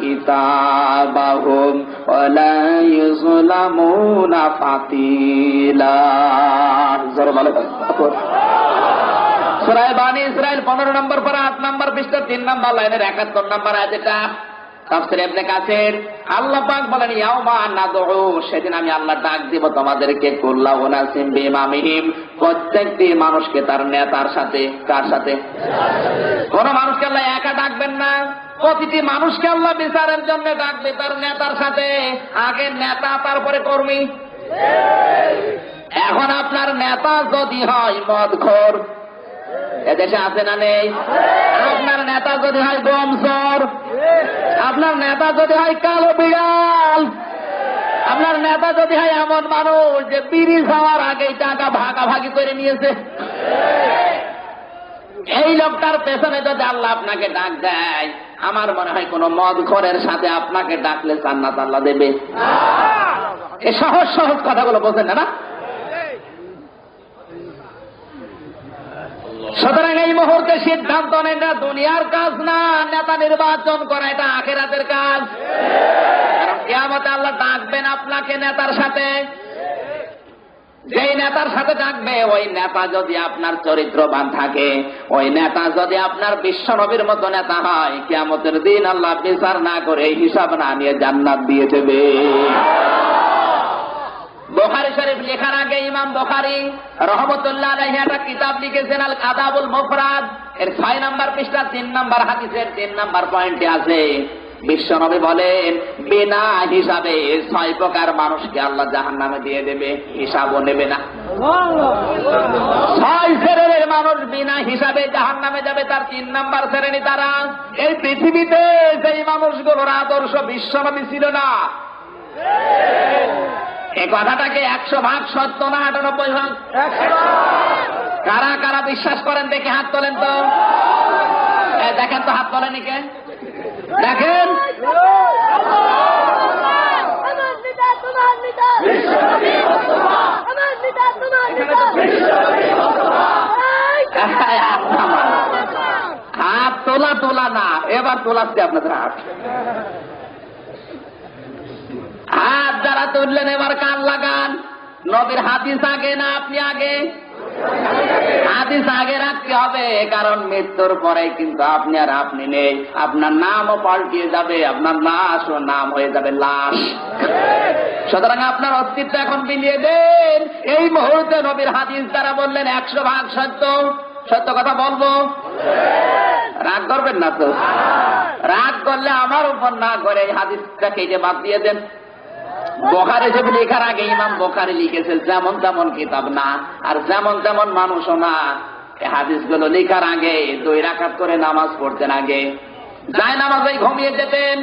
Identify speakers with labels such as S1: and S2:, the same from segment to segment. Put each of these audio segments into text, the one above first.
S1: কিতাবাহুম ওয়া লা ইউযলামুনা ফাতিলা। জোরে বলো সূরা বানী ইসরাইল 15 নম্বর পারা 8 নম্বর পৃষ্ঠা 3 নম্বর লাইনের 71 নম্বর আয়াত। এটা তাফসীর ইবনে কাসির। আল্লাহ পাক বলেন ইয়াউমা নাদউ, সেদিন আমি আল্লাহ ডাক দিব তোমাদেরকে কুল্লা উনাসিম বিইমামিহিম, প্রত্যেকটি মানুষকে তার নেতার সাথে। কার সাথে? কোন মানুষকে আল্লাহ একা ডাকবেন না, প্রতিটি মানুষকে আল্লাহ বিচারের জন্য ডাকবে তার নেতার সাথে। আগে নেতা, তারপরে কর্মী। এখন আপনার নেতা যদি হয় মদখোর, এদেশে আছে না নেই? আপনার নেতা যদি হয় গমচোর, আপনার নেতা যদি হয় কালো বিড়াল, আপনার নেতা যদি হয় এমন মানুষ যে বিড়ি খাওয়ার আগেই টাকা ভাগাভাগি করে নিয়েছে, এই লোকটার পেছনে যদি আল্লাহ আপনাকে ডাক দেয়, আমার মনে হয় কোন মদখোরের সাথে আপনাকে ডাকলে জান্নাত আল্লাহ দেবে। এই সহজ সহজ কথাগুলো বোঝেন না? সুতরাং এই মুহূর্তে সিদ্ধান্ত নেন, এটা দুনিয়ার কাজ না, নেতা নির্বাচন করা এটা আখিরাতের কাজ। কারণ কিয়ামতে আল্লাহ ডাকবেন আপনাকে নেতার সাথে। যেই নেতার সাথে ডাকবে, ওই নেতা যদি আপনার চরিত্রবান থাকে, ওই নেতা যদি আপনার বিশ্ব নবীর মতো নেতা হয়, কিয়ামতের দিন আল্লাহ বিচার না করে হিসাব না নিয়ে জান্নাত দিয়ে দেবে। বুখারী শরীফ লেখার আগে ইমাম বুখারী রাহমাতুল্লাহ আলাইহি একটা কিতাব লিখেছেন আল আদাবুল মুফরাদ। এর 6 নম্বর পৃষ্ঠা 3 নম্বর হাদিসের 3 নম্বর পয়েন্টে আছে, বিশ্বনবী বলেন বিনা হিসাবে 6 প্রকার মানুষকে আল্লাহ জাহান্নামে দিয়ে দেবে, হিসাবও নেবে না। 6 শ্রেণীর মানুষ বিনা হিসাবে জাহান্নামে যাবে। তার 3 নম্বর শ্রেণী তারা, এই পৃথিবীতে যেই মানুষগুলোর আদর্শ বিশ্বনবী ছিল না। এই কথাটাকে 100% সত্য না 98%? কারা কারা বিশ্বাস করেন দেখে হাত তোলেন তো। দেখেন তো হাত তোলেন কে, দেখেন। হাত তোলা তোলা না, এবার তোলাচ্ছে আপনাদের হাত। হাত যারা তুললেন এবার কান লাগান। নবীর হাদিস আগে না আপনি আগে? হাদিস আগে রাখতে হবে, কারণ মৃত্যুর পরে কিন্তু আপনি আর আপনি নেই। আপনার নামও পাল্টিয়ে যাবে, আপনার লাশ ও নাম হয়ে যাবে লাশ। সুতরাং আপনার অস্তিত্ব এখন বিলিয়ে দেন। এই মুহূর্তে নবীর হাদিস যারা বললেন 100% সত্য, সত্য কথা বলবো। রাগ করবেন না তো? রাগ করলে আমার উপর না করে এই হাদিসটা কেটে বাদ দিয়ে দেন। বুখারী শরীফ লেখার আগে ইমাম বুখারী লিখেছেন যেমন তেমন কিতাব না, আর যেমন তেমন মানুষও না। এই হাদিসগুলো লেখার আগে 2 রাকাত করে নামাজ পড়তেন, আগে যায় নামাজে ঘুমিয়ে যেতেন।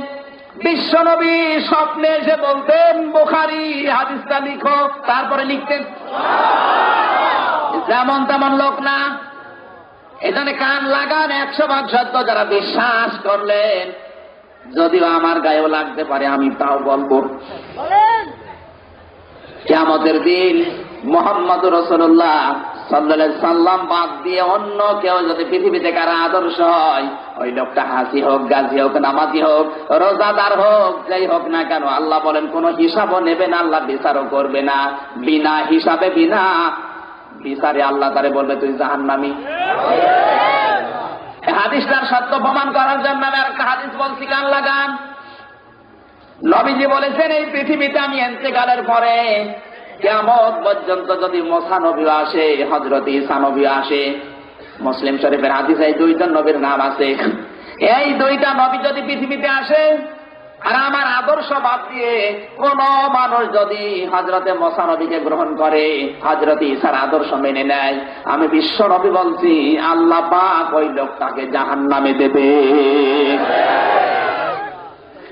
S1: বিশ্বনবী স্বপ্নে এসে বলতেন বুখারী হাদিসটা লিখো, তারপরে লিখতেন। যেমন তেমন লোক না। এজন্য কান লাগান, 100% সত্য যারা বিশ্বাস করলেন, যদিও আমার গায়েও লাগতে পারে আমি তাও বলবো। কিয়ামতের দিন মুহাম্মদুর রাসূলুল্লাহ সাল্লাল্লাহু আলাইহি সাল্লাম বাদ দিয়ে অন্য কেউ যদি পৃথিবীতে কারো আদর্শ হয়, ওই লোকটা হাসি হোক, গাজী হোক, নামাজি হোক, রোজাদার হোক, যাই হোক না কেন, আল্লাহ বলেন কোন হিসাবও নেবে না, আল্লাহ বিচারও করবে না। বিনা হিসাবে বিনা বিচারে আল্লাহ তারে বলবে তুই জাহান্নামী। হাদিসটার সত্য প্রমাণ করার জন্য আমি একটা হাদিস বলছি, কান লাগান। নবীজি বলেছেন এই পৃথিবীতে আমি ইন্তেকালের পরে কিয়ামত পর্যন্ত যদি মুসা নবী আসে, হযরত ঈসা নবী আসে, মুসলিম শরীফের হাদিসে এই 2টা নবীর নাম আছে। এই 2টা নবী যদি পৃথিবীতে আসে আর আমার আদর্শ বাদ দিয়ে কোন মানুষ যদি হযরতে মুসা নবীকে গ্রহণ করে, হযরত ঈসার আদর্শ মেনে নেয়, আমি বিশ্ব নবী বলছি আল্লাহ পাক ওই লোকটাকে জাহান্নামে দেবে।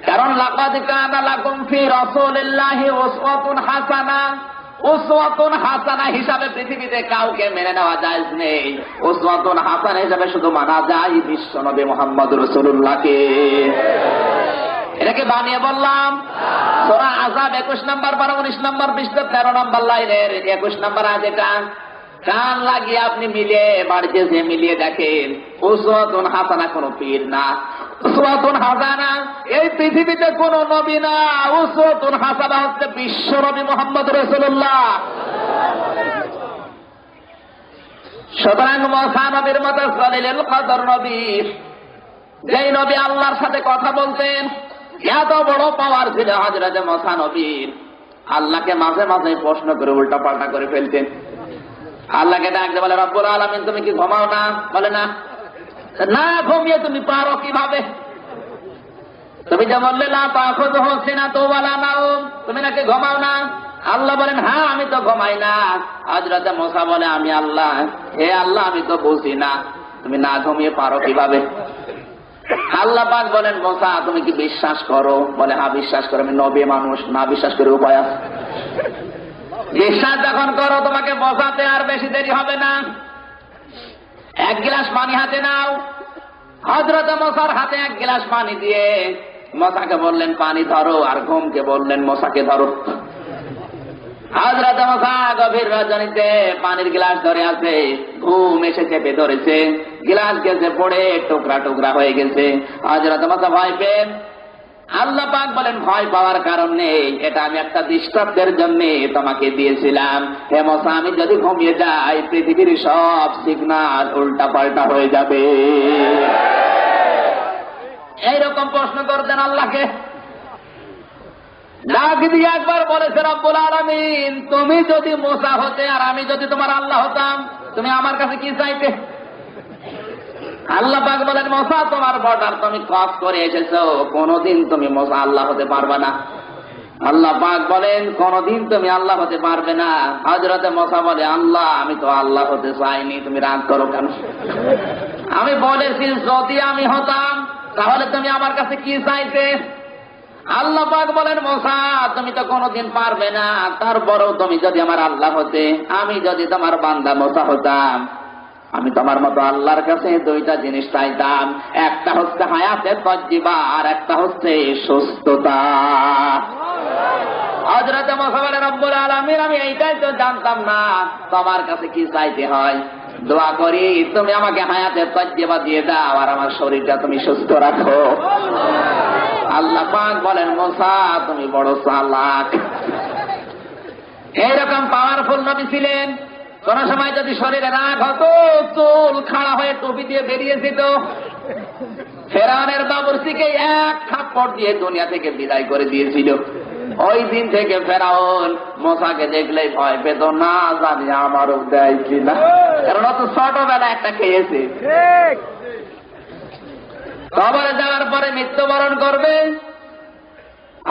S1: কারণ লাকাদ কানা লাকুম ফি রাসূলিল্লাহি উসওয়াতুন হাসানা, উসওয়াতুন হাসানা হিসাবে পৃথিবীতে কাউকে মেনে নেওয়া জায়েজ নেই। উসওয়াতুন হাসানা হিসাবে শুধু মানা যায় বিশ্ব নবী মুহাম্মদুর রাসূলুল্লাহকে। এটাকে বানিয়ে বললাম। সূরা আযাব 21 নম্বর পারা 19 নম্বর পৃষ্ঠা 13 নম্বর লাইনের 21 নম্বর আয়াত। এটা কান লাগিয়ে আপনি মিলিয়ে বাড়িতে যে মিলিয়ে দেখেন, উসওয়াতুন হাসানা কোন পীর না, উসওয়াতুন হাসানা, এই পৃথিবীতে কোন নবী না, উসওয়াতুন হাসানা হচ্ছে বিশ্ব নবী মুহাম্মদ রাসূলুল্লাহ। সুতরাং মুসা নবীর মতো সলিলুল কদর নবী, যেই নবী আল্লাহর সাথে কথা বলতেন, এত বড় পাওয়ার ছিল হযরত মুসা নবীর, আল্লাহকে মাঝে মাঝে প্রশ্ন করে উল্টা পাল্টা করে ফেলতেন। আল্লাহকে ডাকতে বলে, রব্বুল আলামিন তুমি কি ঘুমাও না? বলে না। না ঘুমিয়ে তুমি পারো কিভাবে? তুমি যে বললে না তাখুযুহু সিনাতুন ওয়ালা নাওম, তুমি নাকি ঘুমাও না? আল্লাহ বলেন, হ্যাঁ আমি তো ঘুমাই না। হযরত মুসা বলে, আমি আল্লাহ, হে আল্লাহ আমি তো বুঝি না, তুমি না ঘুমিয়ে পারো কিভাবে? আল্লাহ পাক বলেন, মুসা তুমি কি বিশ্বাস করো? বলে, হ্যাঁ বিশ্বাস করো, আমি নবী মানুষ, না বিশ্বাস করে উপায় আছে? বিশ্বাস যখন করো তোমাকে বোঝাতে আর বেশি দেরি হবে না। এক গ্লাস পানি হাতে নাও। হযরত মুসার হাতে এক গ্লাস পানি দিয়ে মুসাকে বললেন পানি ধরো, আর ঘুমকে বললেন মুসাকে ধরো। হযরত মুসা গভীর রজনীতে পানির গ্লাস ধরে আছে, ঘুম এসে চেপে ধরেছে, গ্লাস গেছে পড়ে টুকরা টুকরা হয়ে গেছে। হযরত মুসা ভয় পেয়ে, আল্লাহ পাক বলেন ভয় পাওয়ার কারণ নেই, এটা আমি একটা দৃষ্টান্তের জন্য তোমাকে দিয়েছিলাম। হে মুসা আমি যদি ঘুমিয়ে যাই পৃথিবীর সব সিগন্যাল উল্টা পাল্টা হয়ে যাবে। এইরকম প্রশ্ন করতেন আল্লাহকে। ডাক দিয়ে একবার বলেছে, রব্বুল আলামিন তুমি যদি মুসা হতে আর আমি যদি তোমার আল্লাহ হতাম, তুমি আমার কাছে কি চাইতে? আল্লাহ পাক বলেন, মুসা তোমার বর্ডার তুমি ক্রস করে এসেছো, কোনদিন তুমি মুসা আল্লাহ হতে পারবে না। আল্লাহ পাক বলেন, কোনদিন তুমি আল্লাহ হতে পারবে না। হযরত মুসা বলে, আল্লাহ আমি তো আল্লাহ হতে চাইনি, তুমি রাগ করো কেন? আমি বলেছি যদি আমি হতাম তাহলে তুমি আমার কাছে কি চাইতে? আল্লাহ পাক বলেন, মুসা তুমি তো কোনদিন পারবে না, তারপরেও তুমি যদি আমার আল্লাহ হতে, আমি যদি তোমার বান্দা মুসা হতাম, আমি তোমার মতো আল্লাহর কাছে দুইটা জিনিস চাইতাম, একটা হচ্ছে হায়াতে তাজ্জিবা আর একটা হচ্ছে সুস্থতা। হযরত মুসা বলেন, রব্বুল আলামিন আমি এইটাই তো জানতাম না তোমার কাছে কি চাইতে হয়। দোয়া করি তুমি আমাকে হায়াতে তাজ্জিবা দিয়ে দাও আর আমার শরীরটা তুমি সুস্থ রাখো। আল্লাহ পাক বলেন, মুসা তুমি বড় চালাক। এইরকম পাওয়ারফুল নবী ছিলেন, কোন সময় যদি শরীরে রাগ হতো চুল খাড়া হয়ে টুপি দিয়ে বেরিয়েছিল। ফেরাউনের বাবুর্চিকে এক থাপ্পড় দিয়ে দুনিয়া থেকে বিদায় করে দিয়েছিল। ওই দিন থেকে ফেরাউন মুসাকে দেখলেই ভয় পেত, না জানি আমারও দেয় কিনা, কারণ অত ছোটবেলা একটা খেয়েছে। কবরে যাওয়ার পরে মৃত্যুবরণ করবে।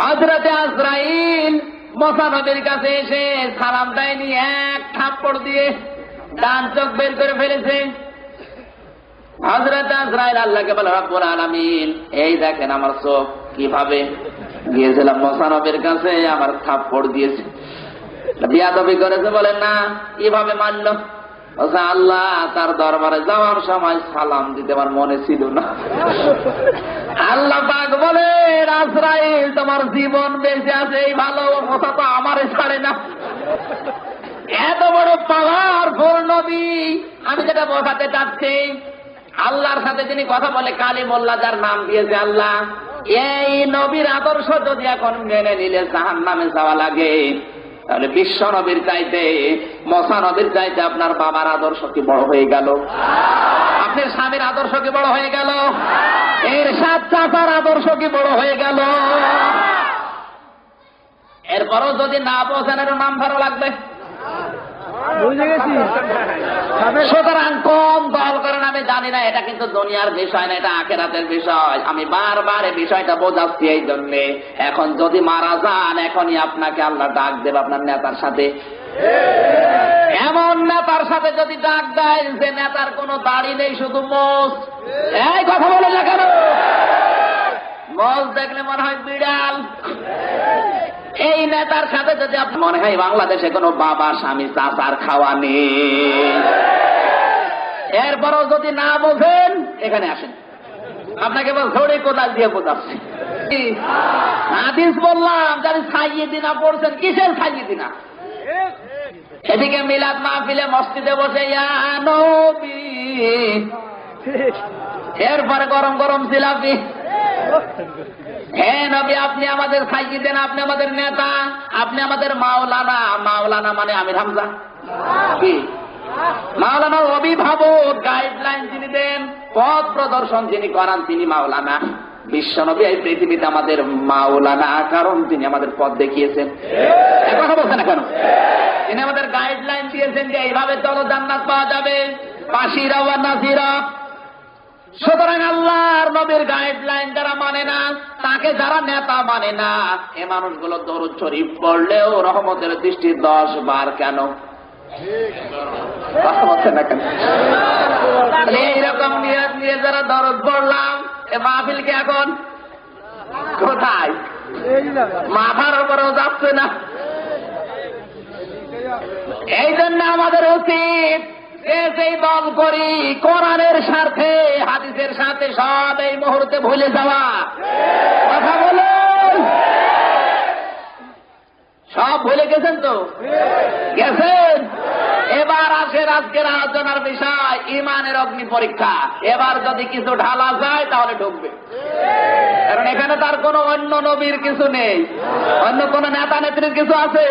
S1: হযরতে আজরাইল মুসা নবীর কাছে এসে সালাম দেয়নি, এক থাপ্পড় দিয়ে ডান চোখ বের করে ফেলেছে। হযরত আজরাইল আল্লাহকে বলে, রব্বুল আলামিন এই দেখেন আমার চোখ। কিভাবে? গিয়েছিলাম মুসা নবীর কাছে, আমার থাপ্পড় দিয়েছে, বিয়াদবি করেছে। বলেন না কিভাবে মানলো? আল্লাহ তার দরবারে যাওয়ার সময় সালাম দিতে আমার মনে ছিল না। আল্লাহ পাক বলে, আজরাইল তোমার জীবন বেঁচে আছে এই ভালো, মুসা তো আমারে ছাড়ে না। এত বড় পাওয়ারফুল নবী। আমি যেটা বোঝাতে চাচ্ছি, আল্লাহর সাথে যিনি কথা বলে কালিমুল্লাহ, যার নাম দিয়েছে আল্লাহ, এই নবীর আদর্শ যদি এখন মেনে নিলে জাহান্নামে যাওয়া লাগে, তাহলে বিশ্ব নবীর চাইতে মুসা নবীর চাইতে আপনার বাবার আদর্শ কি বড় হয়ে গেল? আপনার স্বামীর আদর্শ কি বড় হয়ে গেল? এর সাত চাচার আদর্শ কি বড় হয়ে গেল? এরপরও যদি না বোঝেন, এর নাম ভালো লাগবে। সুতরাং কোন দল করেন আমি জানি না, এটা কিন্তু দুনিয়ার বিষয় না, এটা আখিরাতের বিষয়। আমি বারবার এই বিষয়টা বোঝাচ্ছি এই জন্যে, এখন যদি মারা যান এখনই আপনাকে আল্লাহ ডাক দেবে আপনার নেতার সাথে। এমন নেতার সাথে যদি ডাক দেয় যে নেতার কোনো দাড়ি নেই, শুধু মোষ। এই কথা বলে না কেন? মোষ দেখলে মনে হয় বিড়াল। এই নেতার সাথে যদি আপনি মনে হয় বাংলাদেশে কোনো বাবা স্বামী চাচার খাওয়া নেই, এরপরও যদি না বোঝেন এখানে আসেন, আপনাকে বল ধরে কোদাল দিয়ে বোঝাচ্ছি। হাদিস বললাম, যারা সাইয়্যিদিনা পড়ছেন, কিসের সাইয়্যিদিনা? এদিকে মিলাদ মাহফিলে মসজিদে বসে ইয়া নবী এরপরে গরম গরম জিলাপি। হ্যাঁ নবী, আপনি আমাদের খাইয়ে দেন, আপনি আমাদের নেতা, আপনি আমাদের মাওলানা। মাওলানা মানে আমির হামজা কি? মাওলানা অভিভাবক, গাইডলাইন যিনি দেন, পথ প্রদর্শন যিনি করান, তিনি মাওলানা। বিশ্বনবী এই পৃথিবীতে আমাদের মাওলানা, কারণ তিনি আমাদের পথ দেখিয়েছেন। কথা বলছেন না কেন? তিনি আমাদের গাইডলাইন দিয়েছেন যে এইভাবে চলো, জান্নাত পাওয়া যাবে, পাশিরা ওয়া নাজিরা। সুতরাং আল্লাহর নবীর গাইডলাইন যারা মানে না, তাকে যারা নেতা মানে না, এ মানুষগুলো দরুদ শরীফ পড়লেও রহমতের দৃষ্টি 10 বার কেন? এইরকম নিয়ত নিয়ে যারা দরদ পড়লাম, এ মাহফিলকে এখন কোথায়? মাথার উপরেও যাচ্ছে না। এই জন্য আমাদের উচিত সেই দল করি কোরআনের স্বার্থে, হাদিসের সাথে সব এই মুহূর্তে ভুলে যাওয়া। কথা বলুন, সব ভুলে গেছেন তো? গেছেন। এবার আসেন আজকের আলোচনার বিষয়, ইমানের অগ্নি পরীক্ষা। এবার যদি কিছু ঢালা যায় তাহলে ঢুকবে, কারণ এখানে তার কোনো অন্য নবীর কিছু নেই, অন্য কোন নেতা নেত্রীর কিছু আছে?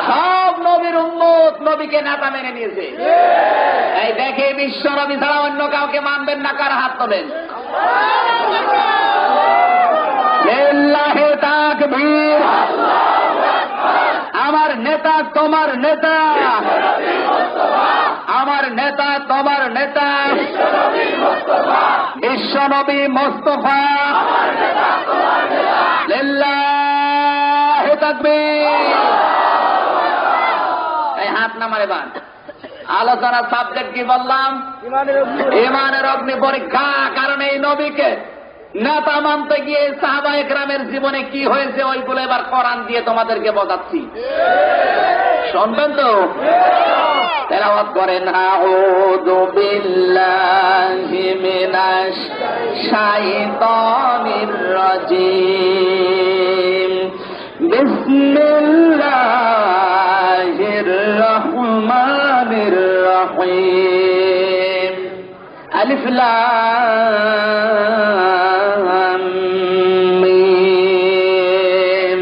S1: সব নবীর উম্মত নবীকে নেতা মেনে নিয়েছে। এই দেখে বিশ্ব নবী ছাড়া অন্য কাউকে মানবেন না, কার হাত তোলেন? লিল্লাহি তাকবীর। আমার নেতা তোমার নেতা, আমার নেতা তোমার নেতা, বিশ্বনবী মুস্তাফা। লিল্লাহি তাকবীর। এই হাত নামারে বান। আলোচনার সাবজেক্ট কি বললাম? ইমানের অগ্নি পরীক্ষা। কারণ এই নবীকে নেতা মানতে গিয়ে সাহাবা একরামের জীবনে কি হয়েছে, ওইগুলো এবার কোরআন দিয়ে তোমাদেরকে বোঝাচ্ছি, শুনবেন তো? তেলাওয়াত করেন, আউযু বিল্লাহি মিনাশ শাইতানির রাজিম, বিসমিল্লাহির রহমানির রহিম, আলিফ লাম মিম,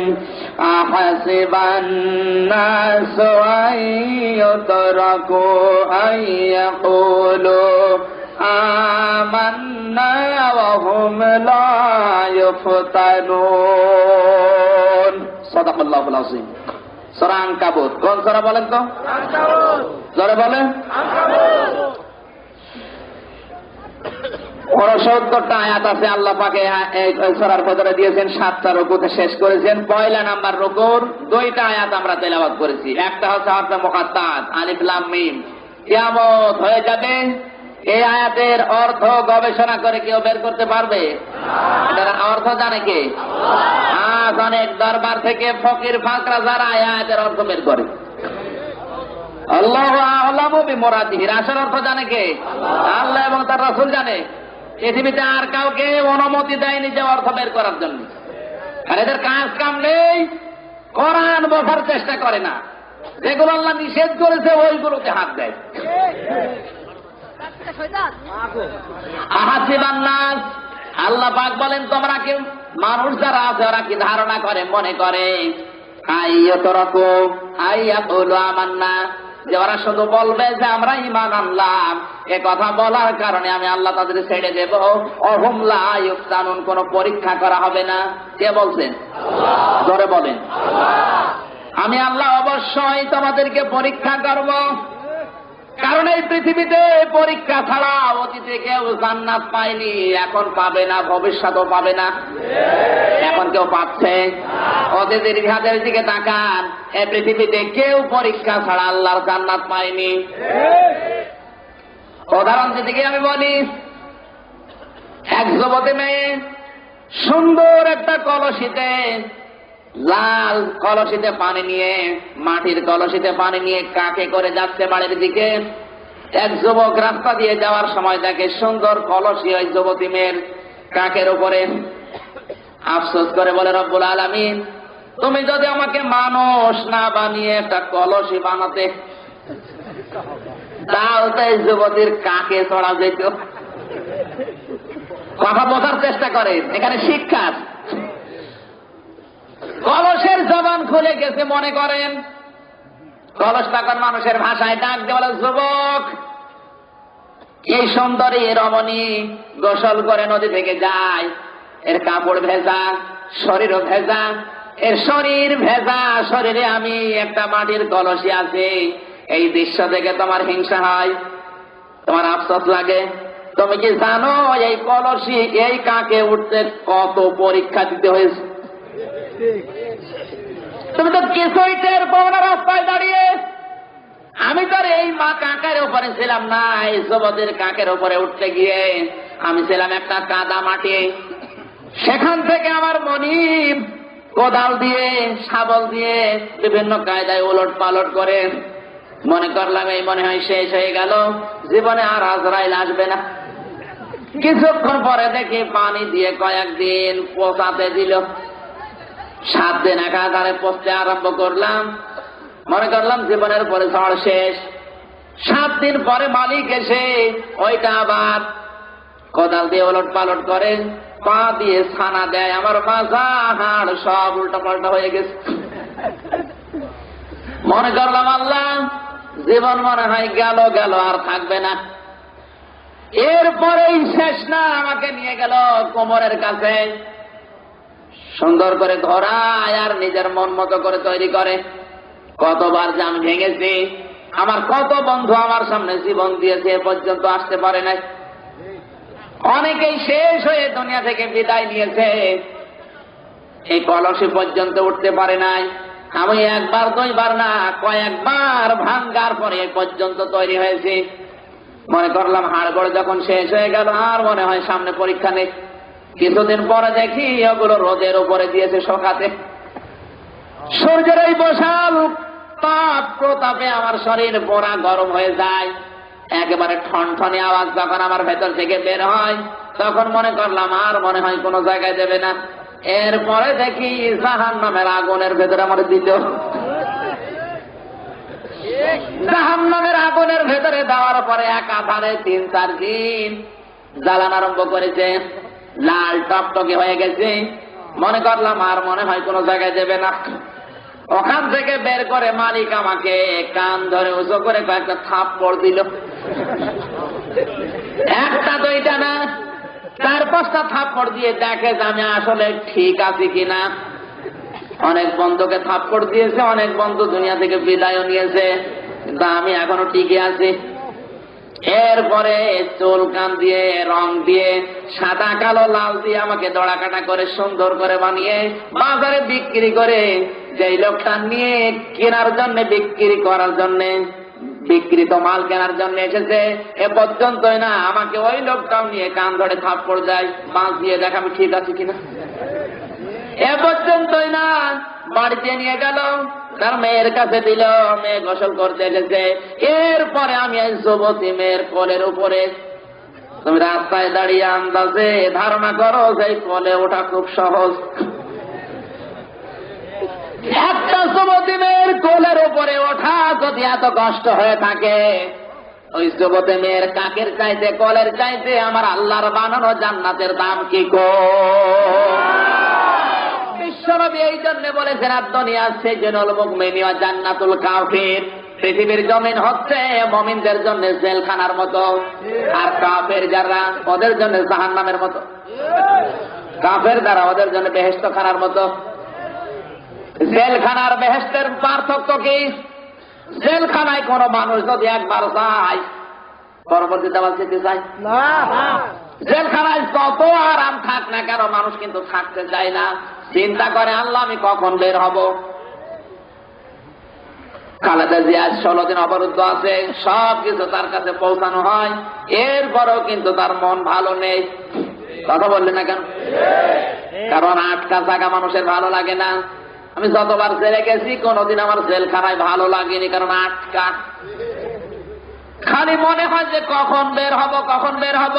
S1: আহাসিবান নাসু আইয়ুতরাকু আইয়াকুলু আমান্না ওয়া হুম লা ইফতানুন। সাদাকাল্লাহুল আযীম। সূরা আনকাবুত। কোন সূরা বলেন তো? আনকাবুত। জোরে বলেন। আনকাবুত। 69টা আয়াত আছে আল্লাহ পাকে এই সূরার ভিতরে দিয়েছেন। 7টা রুকুতে শেষ করেছেন। পয়লা নাম্বার রুকুর 2টা আয়াত আমরা তেলাওয়াত করেছি। একটা হচ্ছে হরফে মুকাত্তাত আলিফ লাম মিম। কিয়ামত হয়ে যাবে, এই আয়াতের অর্থ গবেষণা করে কেউ বের করতে পারবে? এটার অর্থ জানে কে? আজ অনেক দরবার থেকে ফকির ফাকরা যারা আয়াতের অর্থ বের করে, আল্লাহু আ'লামু বিমুরাদিহি। আসল অর্থ জানে কে? আল্লাহ এবং তার রাসূল জানে। পৃথিবীতে আর কাউকে অনুমতি দেয়নি যে অর্থ বের করার জন্য। আর এদের কাজ কাম নেই, কোরআন বোঝার চেষ্টা করে না, যেগুলো আল্লাহ নিষেধ করেছে ওইগুলোতে হাত দেয়। আহাসিবান নাস, আল্লাহ পাক বলেন তোমরা কি, মানুষ যারা আছে ওরা কি ধারণা করে, মনে করে আইয়াতুরাকু আইয়াকুলু আমান্না, যে ওরা শুধু বলবে যে আমরা ঈমান আনলাম, এ কথা বলার কারণে আমি আল্লাহ তাদের ছেড়ে দেব। অহুম লা ইফতানুন, কোন পরীক্ষা করা হবে না। কে বলছেন? আল্লাহ। জোরে বলেন। আল্লাহ। আমি আল্লাহ অবশ্যই তোমাদেরকে পরীক্ষা করব, কারণ এই পৃথিবীতে পরীক্ষা ছাড়া অতীতে কেউ জান্নাত পায়নি, এখন পাবে না, ভবিষ্যতেও পাবে না। এখন কেউ পাচ্ছে? অতীতের ইতিহাসের দিকে তাকান, এই পৃথিবীতে কেউ পরীক্ষা ছাড়া আল্লাহর জান্নাত পায়নি। উদাহরণ দিকে আমি বলি, এক যুবতী মেয়ে সুন্দর একটা কলসিতে, লাল কলসিতে পানি নিয়ে, মাটির কলসিতে পানি নিয়ে কাকে করে যাচ্ছে বাড়ির দিকে। এক যুবক রাস্তা দিয়ে যাওয়ার সময় দেখে সুন্দর কলসি ওই যুবতী মেয়ের কাকের উপরে। আফসোস করে বলে, রব্বুল আলামিন, তুমি যদি আমাকে মানুষ না বানিয়ে একটা কলসি বানাতে, তাহলে এই যুবতীর কাকে চড়া যেত। কথা বোঝার চেষ্টা করেন, এখানে শিক্ষা। কলসের জবান খুলে গেছে মনে করেন, কলস তখন মানুষের ভাষায় ডাক দিয়ে বলে, যুবক, এই সুন্দরী রমণী গোসল করে নদী থেকে যায়, এর কাপড় ভেজা, শরীরও ভেজা, এর শরীর ভেজা, শরীরে আমি একটা মাটির কলসি আছে। এই দৃশ্য দেখে তোমার হিংসা হয়, তোমার আফসোস লাগে। তুমি কি জানো এই কলসি এই কাকে উঠতে কত পরীক্ষা দিতে হয়েছে? তুমি তো কিছুই টের পাও না রাস্তায় দাঁড়িয়ে। আমি তো এই মা কাকের উপরে ছিলাম না, এই যুবতীর কাকের উপরে উঠতে গিয়ে আমি ছিলাম একটা কাদা মাটি। সেখান থেকে আমার মনিব কোদাল দিয়ে, শাবল দিয়ে বিভিন্ন কায়দায় উলট পালট করে মনে করলাম এই মনে হয় শেষ হয়ে গেল, জীবনে আর আজরাইল আসবে না। কিছুক্ষণ পরে দেখি পানি দিয়ে কয়েকদিন পোষাতে দিল। 7 দিন একাধারে পচতে আরম্ভ করলাম, মনে করলাম জীবনের পরে ঝড় শেষ। 7 দিন পরে মালিক এসে ওইটা আবার কোদাল দিয়ে ওলট পালট করে, পা দিয়ে ছানা দেয়, আমার মাজা হাড় সব উল্টা পাল্টা হয়ে গেছে। মনে করলাম আল্লাহ, জীবন মনে হয় গেল গেল, আর থাকবে না। এরপরেই শেষ না, আমাকে নিয়ে গেল কোমরের কাছে, সুন্দর করে ঘোরায় আর নিজের মন মতো করে তৈরি করে। কতবার যে আমি ভেঙেছি, আমার কত বন্ধু আমার সামনে জীবন দিয়েছে, এ পর্যন্ত আসতে পারে নাই। অনেকেই শেষ হয়ে দুনিয়া থেকে বিদায় নিয়েছে, এই কলসি পর্যন্ত উঠতে পারে নাই। আমি একবার 2বার না, কয়েকবার ভাঙ্গার পরে এ পর্যন্ত তৈরি হয়েছে। মনে করলাম হাড়গোড় যখন শেষ হয়ে গেল, আর মনে হয় সামনে পরীক্ষা নেই। কিছুদিন পরে দেখি ওগুলো রোদের উপরে দিয়েছে শোকাতে। সূর্যের এই বিশাল তাপ প্রতাপে আমার শরীর পোড়া গরম হয়ে যায়। একেবারে ঠনঠনে আওয়াজ যখন আমার ভেতর থেকে বের হয়, তখন মনে করলাম আর মনে হয় কোনো জায়গায় দেবে না। এরপরে দেখি জাহান্নামের আগুনের ভেতরে আমার দিল। জাহান্নামের আগুনের ভেতরে দেওয়ার পরে একাধারে 3-4 দিন জ্বালান আরম্ভ করেছে, লাল টকটকে হয়ে গেছে। মনে করলাম আর মনে হয় কোনো জায়গায় দেবে না। ওখান থেকে বের করে মালিক আমাকে কান ধরে উঁচু করে কয়েকটা থাপ্পড় দিল। 1টা 2টা না, 4-5টা থাপ্পড় দিয়ে দেখে যে আমি আসলে ঠিক আছি কিনা। অনেক বন্ধুকে থাপ্পড় দিয়েছে, অনেক বন্ধু দুনিয়া থেকে বিদায় নিয়েছে, কিন্তু আমি এখনো টিকে আছি। এরপরে চুল কান দিয়ে, রং দিয়ে, সাদা কালো লাল দিয়ে আমাকে দড়াকাটা করে সুন্দর করে বানিয়ে বাজারে বিক্রি করে, যেই লোকটা নিয়ে কেনার জন্য, বিক্রি করার জন্য, বিক্রিত মাল কেনার জন্য এসেছে, এ পর্যন্তই না, আমাকে ওই লোকটাও নিয়ে কান ধরে থাপ্পড় দেয়, বাঁশ দিয়ে দেখ আমি ঠিক আছি কিনা। এ পর্যন্তই না, বাড়িতে নিয়ে গেল, তার মেয়ের কাছে দিল, মেয়ে গোসল করতে এসেছে। এরপরে আমি এই যুবতী মেয়ের কোলের উপরে, তুমি রাস্তায় দাঁড়িয়ে আন্দাজে ধারণা করো যে কোলে ওঠা খুব সহজ। একটা যুবতী মেয়ের কোলের উপরে ওঠা যদি এত কষ্ট হয়ে থাকে, ওই যুবতী মেয়ের কাকের চাইতে, কোলের চাইতে আমার আল্লাহর বানানো জান্নাতের দাম কি গো। বিশ্বনবী এই জন্য বলেছেন, দুনিয়া সিজনুল মুমিনি ওয়া জান্নাতুল কাফির। পৃথিবীর জমিন হচ্ছে মুমিনদের জন্য জেলখানার মতো, আর কাফের যারা ওদের জন্য জাহান্নামের মতো। কাফের যারা ওদের জন্য বেহেশতখানার মতো। জেলখানার বেহেশতের পার্থক্য কি? জেলখানায় কোন মানুষ যদি একবার যায়, পরবর্তীতে আবার যেতে চায় না। জেলখানায় যত আরাম থাক না কেন, মানুষ কিন্তু থাকতে চায় না, চিন্তা করে আল্লাহ আমি কখন বের হব। খালেদা জিয়া 16 দিন অবরুদ্ধ আছে, সবকিছু তার কাছে পৌঁছানো হয়, এরপরেও কিন্তু তার মন ভালো নেই। কথা বললেন না কেন? কারণ আটকা থাকা মানুষের ভালো লাগে না। আমি যতবার জেলে গেছি, কোনদিন আমার জেলখানায় ভালো লাগেনি, কারণ আটকা। খালি মনে হয় যে কখন বের হব, কখন বের হব।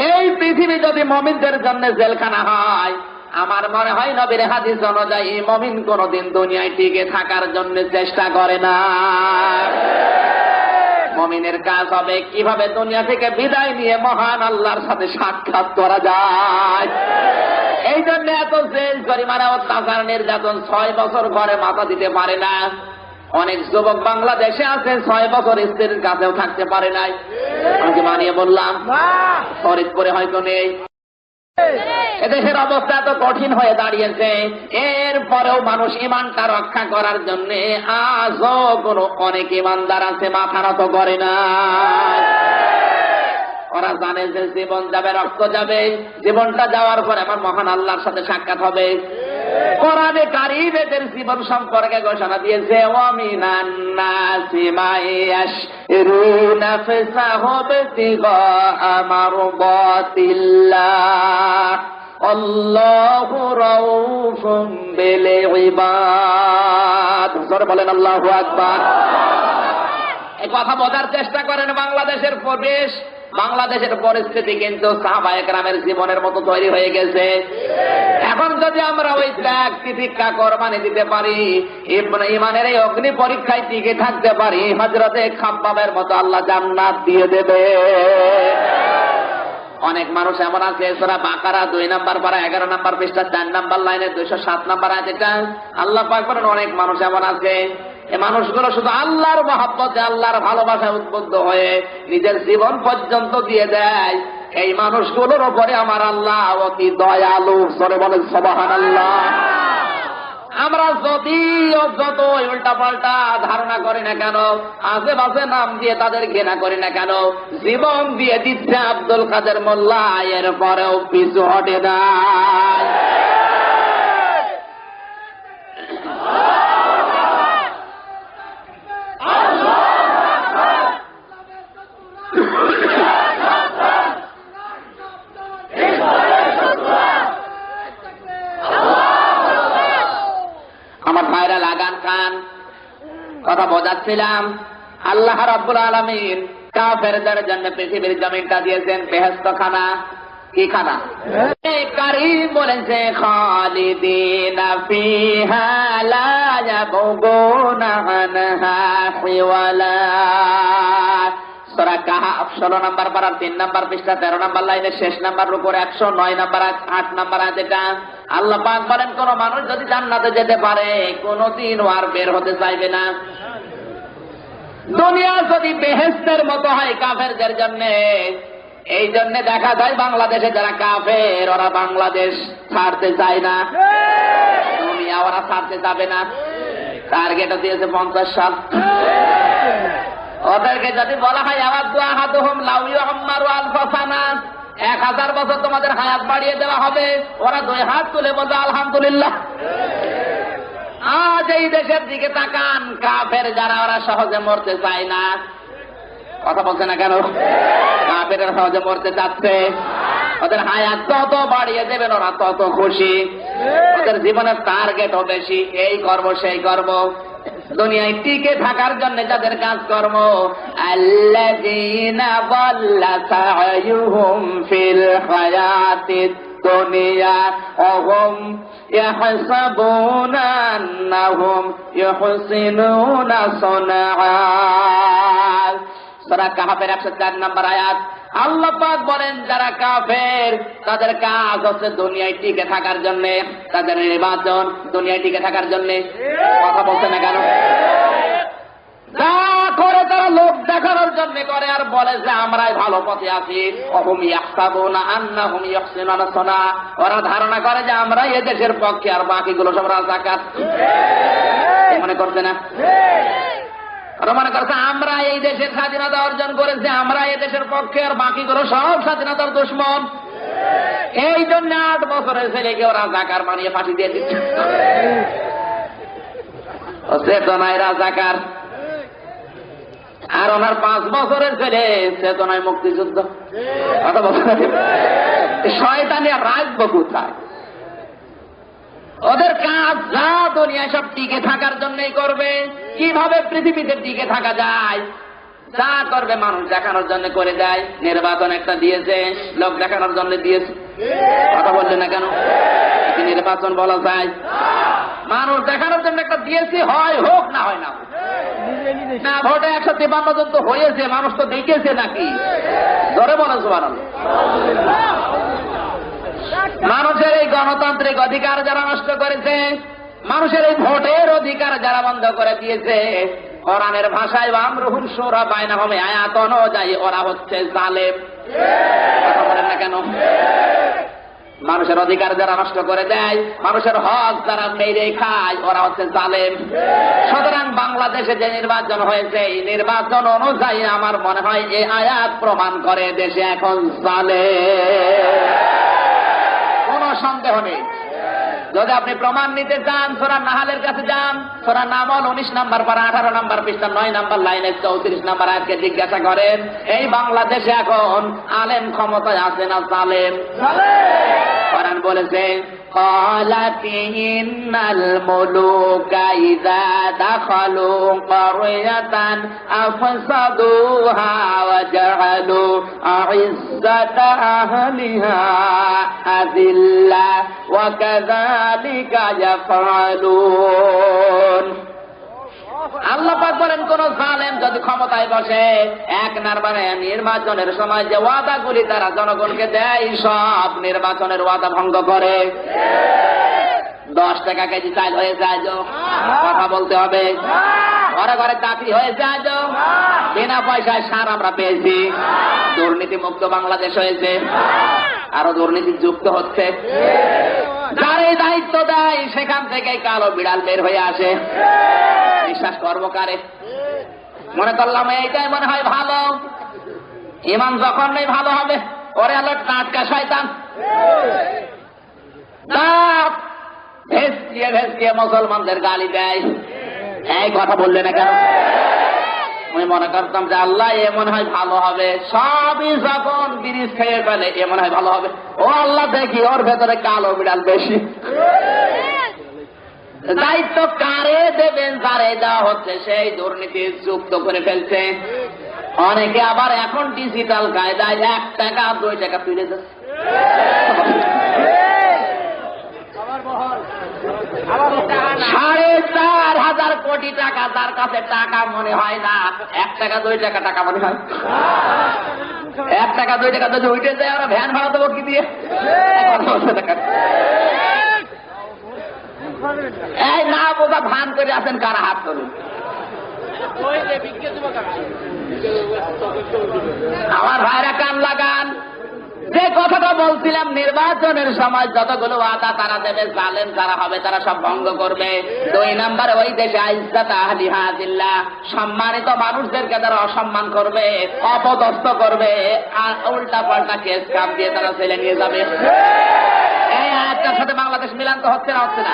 S1: এই পৃথিবী যদি মুমিনদের জন্য জেলখানা হয়, আমার মনে হয় নবীর হাদিস অনুযায়ী মুমিন কোনদিন দুনিয়ায় টিকে থাকার জন্য চেষ্টা করে না। মুমিনের কাজ হবে কিভাবে দুনিয়া থেকে বিদায় নিয়ে মহান আল্লাহর সাথে সাক্ষাৎ করা যায়। এই জন্য এত জেল জরিমানা অত্যাচার নির্যাতন, 6 বছর ঘরে মাথা দিতে পারে না। অনেক যুবক বাংলাদেশে আছে 6 বছর স্ত্রীর কাছেও থাকতে পারে নাই। আমি মানিয়ে বললাম, ফরিদপুরে হয়তো নেই। এদেশের অবস্থা এত কঠিন হয়ে দাঁড়িয়েছে, এরপরেও মানুষ ইমানটা রক্ষা করার জন্য আজও কোনো অনেক ইমানদার আছে মাথা নত করে না। ওরা জানে যে জীবন যাবে, রক্ত যাবে, জীবনটা যাওয়ার পরে আমার মহান আল্লাহর সাথে সাক্ষাৎ হবে। কোরআনে কারীম এদের জীবন সম্পর্কে ঘোষণা দিয়েছে, ওয়ামিনান নাসি মাইয়াশরুনা ফিসাহুবতিগা মারদাতিল্লাহ আল্লাহু রাউফুম বিল ইবাদ। জোরে বলেন আল্লাহু আকবার। এই কথা বোঝার চেষ্টা করেন। বাংলাদেশের পরিবেশ, বাংলাদেশের পরিস্থিতি কিন্তু সাহাবায়ে কেরামের জীবনের মতো তৈরি হয়ে গেছে। এখন যদি আমরা ওই ত্যাগ তিতিক্ষা কোরবানি দিতে পারি, ইমানের এই অগ্নি পরীক্ষায় টিকে থাকতে পারি, হযরতে খাব্বাবের মতো আল্লাহ জান্নাত দিয়ে দেবে। অনেক মানুষ এমন আছে, সূরা বাকারা 2 নম্বর পারা 11 নম্বর পৃষ্ঠা 4 নম্বর লাইনে 207 নম্বর আয়াত, এটা আল্লাহ পাক বলেন অনেক মানুষ এমন আছে, এই মানুষগুলো শুধু আল্লাহর মহব্বতে, আল্লাহর ভালোবাসায় উদ্বুদ্ধ হয়ে নিজের জীবন পর্যন্ত দিয়ে দেয়। এই মানুষগুলোর উপরে আমার আল্লাহ অতি দয়ালু। সরে বলেন সুবহানাল্লাহ। আমরা যদিও যত উল্টা পাল্টা ধারণা করি না কেন, আশেপাশে নাম দিয়ে তাদের ঘৃণা করি না কেন, জীবন দিয়ে দিচ্ছে আব্দুল কাদের মোল্লা, এরপরেও পিছু হটে না। আমার ভাইরা লাগান কান, কথা বোঝাচ্ছিলাম। আল্লাহ রাব্বুল আলামিন কাফেরদের জন্য পৃথিবীর জমিনটা দিয়েছেন বেহেশত খানা। কি খানা? কারীম বলেছে, খালিদিনা ফিহা লা ইয়াবগুনা আনহা হিওয়ালা। সূরা কাহফ 16 নম্বর পারা 3 নম্বর পৃষ্ঠা 13 নম্বর লাইনের শেষ নম্বর উপরে 109 নম্বর 8 নম্বর আয়াত। এটা আল্লাহ পাক বলেন, কোন মানুষ যদি জান্নাতে যেতে পারে কোনদিন আর বের হতে চাইবে না। দুনিয়া যদি বেহেশতের মতো হয় কাফেরদের জন্য, এই জন্য দেখা যায় বাংলাদেশে যারা কাফের ওরা বাংলাদেশ ছাড়তে চায় না, দুনিয়া ওরা ছাড়তে যাবে না। টার্গেট দিয়েছে 50 সাল। ওদেরকে যদি বলা হয় আওয়াদু আহাদুহুম লাউ ইউআম্মারু আলফা সানা, 1000 বছর তোমাদের হায়াত বাড়িয়ে দেওয়া হবে, ওরা 2 হাত তুলে বলবে আলহামদুলিল্লাহ। আজ এই দেশের দিকে তাকান, কাফের যারা ওরা সহজে মরতে চায় না। কথা বলছে না কেন? কাফেররা সহজে মরতে চাচ্ছে। ওদের হায়াত যত বাড়িয়ে দেবেন ওরা তত খুশি। ওদের জীবনের টার্গেটও বেশি, এই করব সেই করব। দুনিয়ায় টিকে থাকার জন্য যাদের কাজকর্ম, আল্লাযীনা যাল্লা সা'য়ুহুম ফিল হায়াতিদ দুনিয়া ওয়া হুম ইয়াহসাবুনা আন্নাহুম ইউহসিনুনা সুনআ। সূরা কাহফের 104 নম্বর আয়াত। আল্লাহ পাক বলেন, যারা কাফের তাদের কাজ হচ্ছে দুনিয়ায় টিকে থাকার জন্য, তাদের নির্বাচন দুনিয়ায় টিকে থাকার জন্য। কথা বলছে না কেন? যা করে তারা লোক দেখানোর জন্য করে, আর বলে যে আমরাই ভালো পথে আছি। অহুম ইয়াহসাবুনা আন্নাহুম ইউহসিনুনা সুনআ, ওরা ধারণা করে যে আমরা এই দেশের পক্ষে, আর বাকিগুলো সব রাজাকার। মনে করছে না? ওরা মনে করছে আমরা এই দেশের স্বাধীনতা অর্জন করেছি, আমরা এই দেশের পক্ষে, আর বাকিগুলো সব স্বাধীনতার দুশমন। এই জন্য 8 বছরের ছেলেকে ওরা রাজাকার মানিয়ে ফাঁসি দিয়ে দিচ্ছে। চেতনায় রাজাকার। আর ওনার 5 বছরের ছেলে চেতনায় মুক্তিযুদ্ধ। শয়তানি আর রাজব কোথায়? ওদের কাজ যা দুনিয়ায় সব টিকে থাকার জন্যই করবে। কিভাবে পৃথিবীতে টিকে থাকা যায় যা করবে মানুষ দেখানোর জন্য করে দেয়। নির্বাচন একটা দিয়েছে, লোক দেখানোর জন্য দিয়েছে। কথা বললে না কেন? নির্বাচন বলা যায় মানুষ দেখানোর জন্য একটা দিয়েছে, হয় হোক না হয় না। না ভোটে 153 জন তো হয়েছে, মানুষ তো দেখেছে নাকি? ধরে বলে সুবহানাল্লাহ। মানুষের এই গণতান্ত্রিক অধিকার যারা নষ্ট করেছে, মানুষের এই ভোটের অধিকার যারা বন্ধ করে দিয়েছে, কোরআনের ভাষায় আমরুহুম শুরা বাইনাহুম আয়াত অনুযায়ী ওরা হচ্ছে জালেম। কথা বলেন না কেন? মানুষের অধিকার যারা নষ্ট করে দেয়, মানুষের হক যারা মেরে খায়, ওরা হচ্ছে জালেম। সুতরাং বাংলাদেশে যে নির্বাচন হয়েছে, এই নির্বাচন অনুযায়ী আমার মনে হয় এই আয়াত প্রমাণ করে দেশে এখন জালেম, কোন সন্দেহ নেই। যদি আপনি প্রমাণ নিতে চান, সূরা নাহালের কাছে যান, সূরা নামল 19 নম্বর পারা 18 নম্বর পৃষ্ঠা 9 নম্বর লাইনে 34 নম্বর আয়াতকে জিজ্ঞাসা করেন, এই বাংলাদেশে এখন আলেম ক্ষমতায় আছে না জালেম? কোরআন বলেছে قالت إن الملوك إذا دخلوا قرية أفسدوها وجعلوا أعزة أهلها أذلة وكذلك يفعلون। আল্লাহ পাক বলেন, কোন জালেম যদি ক্ষমতায় বসে, এক নাম্বারে নির্বাচনের সময় যে ওয়াদাগুলি তারা জনগণকে দেয়, সব নির্বাচনের ওয়াদা ভঙ্গ করে। 10 টাকা কেজি চাল হয়ে যায়, কথা বলতে হবে। ঘরে ঘরে চাকরি হয়ে যায়, বিনা পয়সায় সার আমরা পেয়েছি। দুর্নীতি মুক্ত বাংলাদেশ হয়েছে, আরো দুর্নীতি যুক্ত হচ্ছে। যার এই দায়িত্ব দেয়, সেখান থেকে কালো বিড়াল বের হয়ে আসে। বিশ্বাস করবো কারে? মনে করলাম এইটাই মনে হয় ভালো, ইমান যখন নেই ভালো হবে, ওরে হলো টাটকা শয়তান। ভেসকিয়ে মুসলমানদের গালি দেয়। এই কথা বললে না কেন? আমি মনে করতাম যে আল্লাহ এ মনে হয় ভালো হবে, সবই যখন বিরিজ খেয়ে ফেলে এ মনে হয় ভালো হবে। ও আল্লাহ, দেখি ওর ভেতরে কালো বিড়াল বেশি। দায়িত্ব কারে দেবেন? যারে দেওয়া হচ্ছে সেই দুর্নীতি যুক্ত করে ফেলছে। অনেকে আবার এখন ডিজিটাল কায়দায় 1 টাকা 2 টাকা তুলে যাচ্ছে। 4,500 কোটি টাকা, তার কাছে টাকা মনে হয় না, 1 টাকা 2 টাকা টাকা মনে হয়। 1 টাকা 2 টাকা যদি উঠে যায়, ওরা ভ্যান ভাড়া দেবো কি দিয়ে? এই না বোঝা ভান করে আছেন কারা? হাত করুন। আমার ভাইরা কান লাগান, যে কথাটা বলছিলাম, নির্বাচনের সময় যতগুলো ওয়াদা তারা দেবে, জালেম যারা হবে তারা সব ভঙ্গ করবে। 2 নম্বরে ওই দেশে ইজ্জত আহলিহা জিল্লাহ, সম্মানিত মানুষদেরকে তারা অসম্মান করবে, অপদস্থ করবে, আর উল্টা পাল্টা কেস কাম দিয়ে তারা ছেলে নিয়ে যাবে। এই আয়াতটার সাথে বাংলাদেশ মিলান তো হচ্ছে না? হচ্ছে না।